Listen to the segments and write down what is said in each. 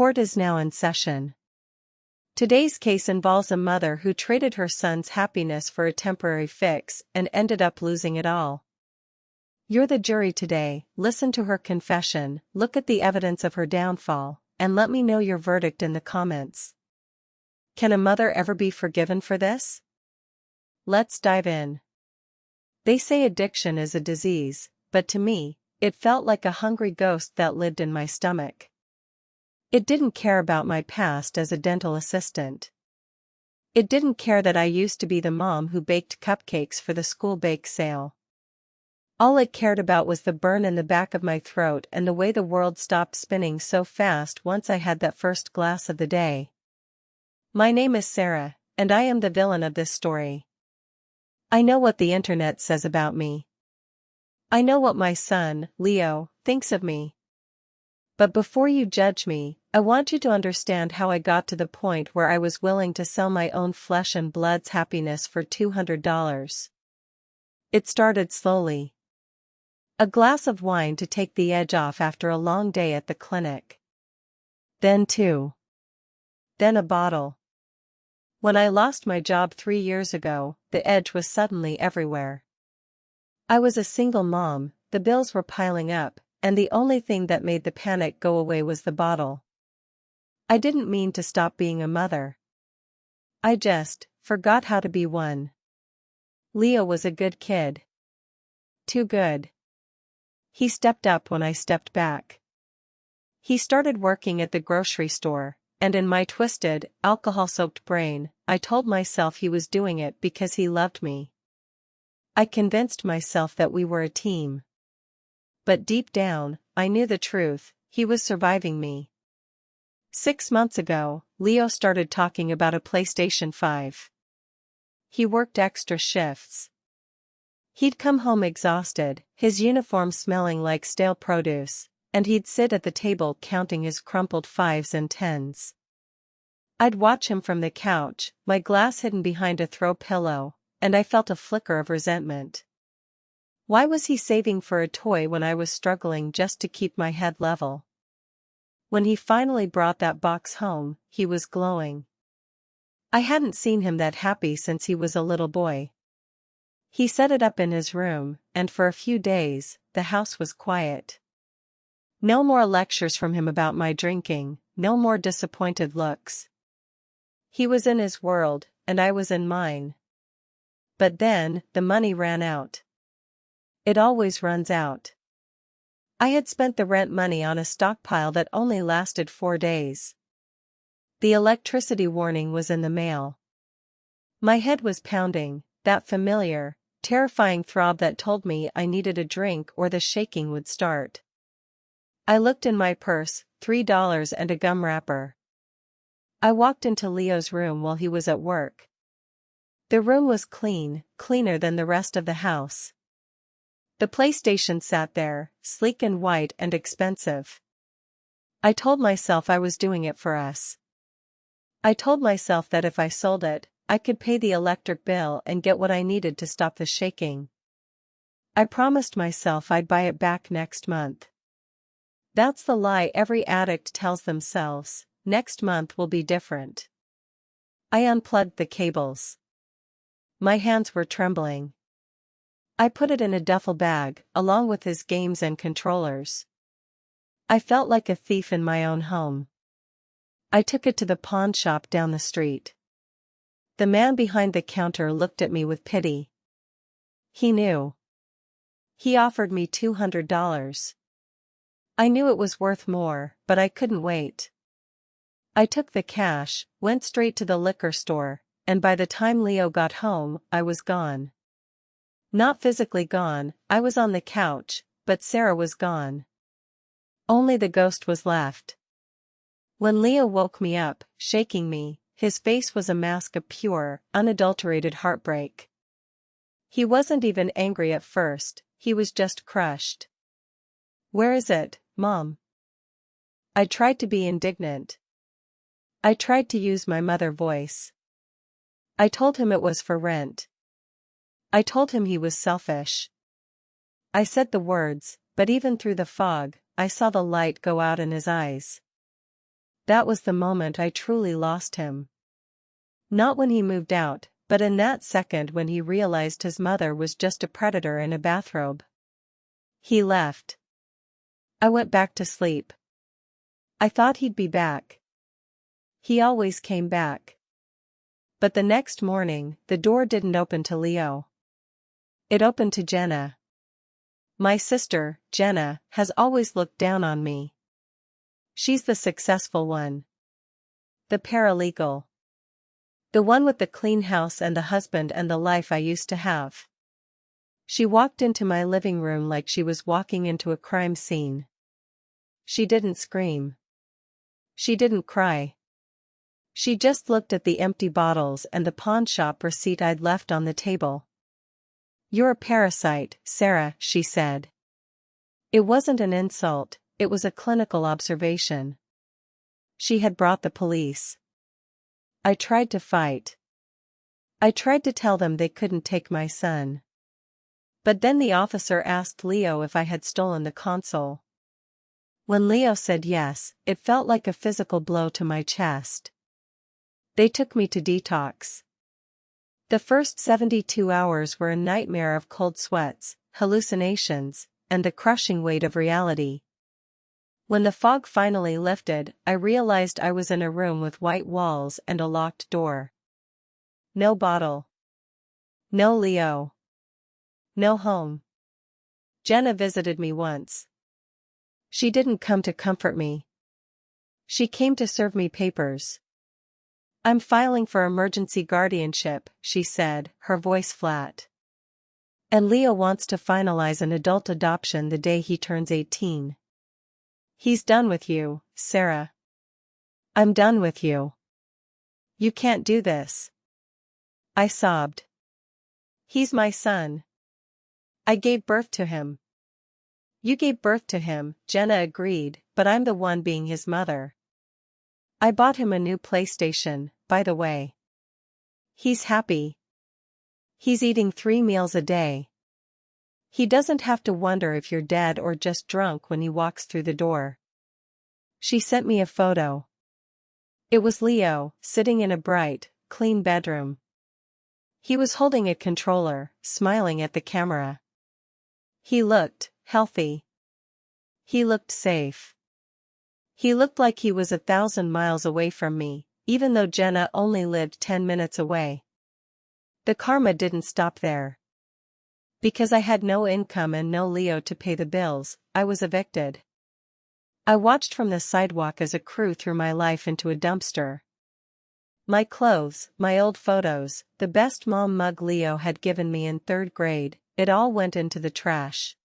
Court is now in session. Today's case involves a mother who traded her son's happiness for a temporary fix and ended up losing it all. You're the jury today. Listen to her confession, look at the evidence of her downfall, and let me know your verdict in the comments. Can a mother ever be forgiven for this? Let's dive in. They say addiction is a disease, but to me, it felt like a hungry ghost that lived in my stomach. It didn't care about my past as a dental assistant. It didn't care that I used to be the mom who baked cupcakes for the school bake sale. All it cared about was the burn in the back of my throat and the way the world stopped spinning so fast once I had that first glass of the day. My name is Sarah, and I am the villain of this story. I know what the internet says about me. I know what my son, Leo, thinks of me. But before you judge me, I want you to understand how I got to the point where I was willing to sell my own flesh and blood's happiness for $200. It started slowly. A glass of wine to take the edge off after a long day at the clinic. Then two. Then a bottle. When I lost my job 3 years ago, the edge was suddenly everywhere. I was a single mom, the bills were piling up, and the only thing that made the panic go away was the bottle. I didn't mean to stop being a mother. I just forgot how to be one. Leo was a good kid. Too good. He stepped up when I stepped back. He started working at the grocery store, and in my twisted, alcohol-soaked brain, I told myself he was doing it because he loved me. I convinced myself that we were a team. But deep down, I knew the truth, he was surviving me. 6 months ago, Leo started talking about a PlayStation 5. He worked extra shifts. He'd come home exhausted, his uniform smelling like stale produce, and he'd sit at the table counting his crumpled 5s and 10s. I'd watch him from the couch, my glass hidden behind a throw pillow, and I felt a flicker of resentment. Why was he saving for a toy when I was struggling just to keep my head level? When he finally brought that box home, he was glowing. I hadn't seen him that happy since he was a little boy. He set it up in his room, and for a few days, the house was quiet. No more lectures from him about my drinking, no more disappointed looks. He was in his world, and I was in mine. But then, the money ran out. It always runs out. I had spent the rent money on a stockpile that only lasted 4 days. The electricity warning was in the mail. My head was pounding, that familiar, terrifying throb that told me I needed a drink or the shaking would start. I looked in my purse, $3 and a gum wrapper. I walked into Leo's room while he was at work. The room was clean, cleaner than the rest of the house. The PlayStation sat there, sleek and white and expensive. I told myself I was doing it for us. I told myself that if I sold it, I could pay the electric bill and get what I needed to stop the shaking. I promised myself I'd buy it back next month. That's the lie every addict tells themselves, next month will be different. I unplugged the cables. My hands were trembling. I put it in a duffel bag, along with his games and controllers. I felt like a thief in my own home. I took it to the pawn shop down the street. The man behind the counter looked at me with pity. He knew. He offered me $200. I knew it was worth more, but I couldn't wait. I took the cash, went straight to the liquor store, and by the time Leo got home, I was gone. Not physically gone, I was on the couch, but Sarah was gone. Only the ghost was left. When Leo woke me up, shaking me, his face was a mask of pure, unadulterated heartbreak. He wasn't even angry at first, he was just crushed. "Where is it, Mom?" I tried to be indignant. I tried to use my mother voice. I told him it was for rent. I told him he was selfish. I said the words, but even through the fog, I saw the light go out in his eyes. that was the moment I truly lost him. Not when he moved out, but in that second when he realized his mother was just a predator in a bathrobe. He left. I went back to sleep. I thought he'd be back. He always came back. But the next morning, the door didn't open to Leo. It opened to Jenna. My sister, Jenna, has always looked down on me. She's the successful one. The paralegal. The one with the clean house and the husband and the life I used to have. She walked into my living room like she was walking into a crime scene. She didn't scream. She didn't cry. She just looked at the empty bottles and the pawnshop receipt I'd left on the table. "You're a parasite, Sarah," she said. It wasn't an insult, it was a clinical observation. She had brought the police. I tried to fight. I tried to tell them they couldn't take my son. But then the officer asked Leo if I had stolen the console. When Leo said yes, it felt like a physical blow to my chest. They took me to detox. The first 72 hours were a nightmare of cold sweats, hallucinations, and the crushing weight of reality. When the fog finally lifted, I realized I was in a room with white walls and a locked door. No bottle. No Leo. No home. Jenna visited me once. She didn't come to comfort me. She came to serve me papers. "I'm filing for emergency guardianship," she said, her voice flat. "And Leo wants to finalize an adult adoption the day he turns 18. He's done with you, Sarah. I'm done with you. You can't do this." I sobbed. "He's my son. I gave birth to him." "You gave birth to him," Jenna agreed, "but I'm the one being his mother. I bought him a new PlayStation, by the way. He's happy. He's eating 3 meals a day. He doesn't have to wonder if you're dead or just drunk when he walks through the door." She sent me a photo. It was Leo, sitting in a bright, clean bedroom. He was holding a controller, smiling at the camera. He looked healthy. He looked safe. He looked like he was 1,000 miles away from me, even though Jenna only lived 10 minutes away. The karma didn't stop there. Because I had no income and no Leo to pay the bills, I was evicted. I watched from the sidewalk as a crew threw my life into a dumpster. My clothes, my old photos, the best mom mug Leo had given me in 3rd grade, it all went into the trash.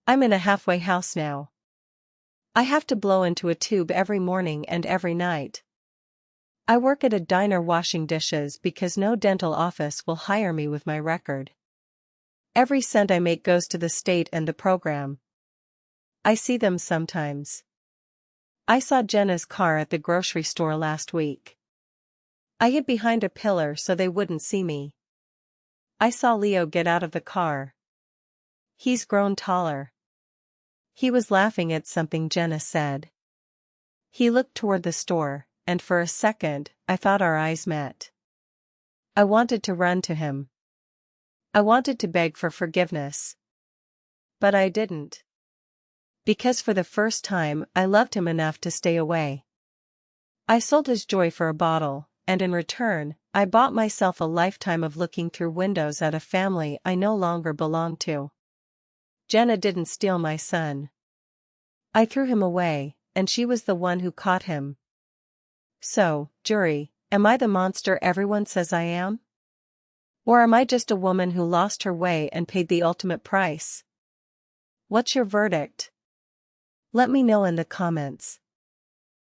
I'm in a halfway house now. I have to blow into a tube every morning and every night. I work at a diner washing dishes because no dental office will hire me with my record. Every cent I make goes to the state and the program. I see them sometimes. I saw Jenna's car at the grocery store last week. I hid behind a pillar so they wouldn't see me. I saw Leo get out of the car. He's grown taller. He was laughing at something Jenna said. He looked toward the store, and for a second, I thought our eyes met. I wanted to run to him. I wanted to beg for forgiveness. But I didn't. Because for the first time, I loved him enough to stay away. I sold his joy for a bottle, and in return, I bought myself a lifetime of looking through windows at a family I no longer belonged to. Jenna didn't steal my son. I threw him away, and she was the one who caught him. So, jury, am I the monster everyone says I am? Or am I just a woman who lost her way and paid the ultimate price? What's your verdict? Let me know in the comments.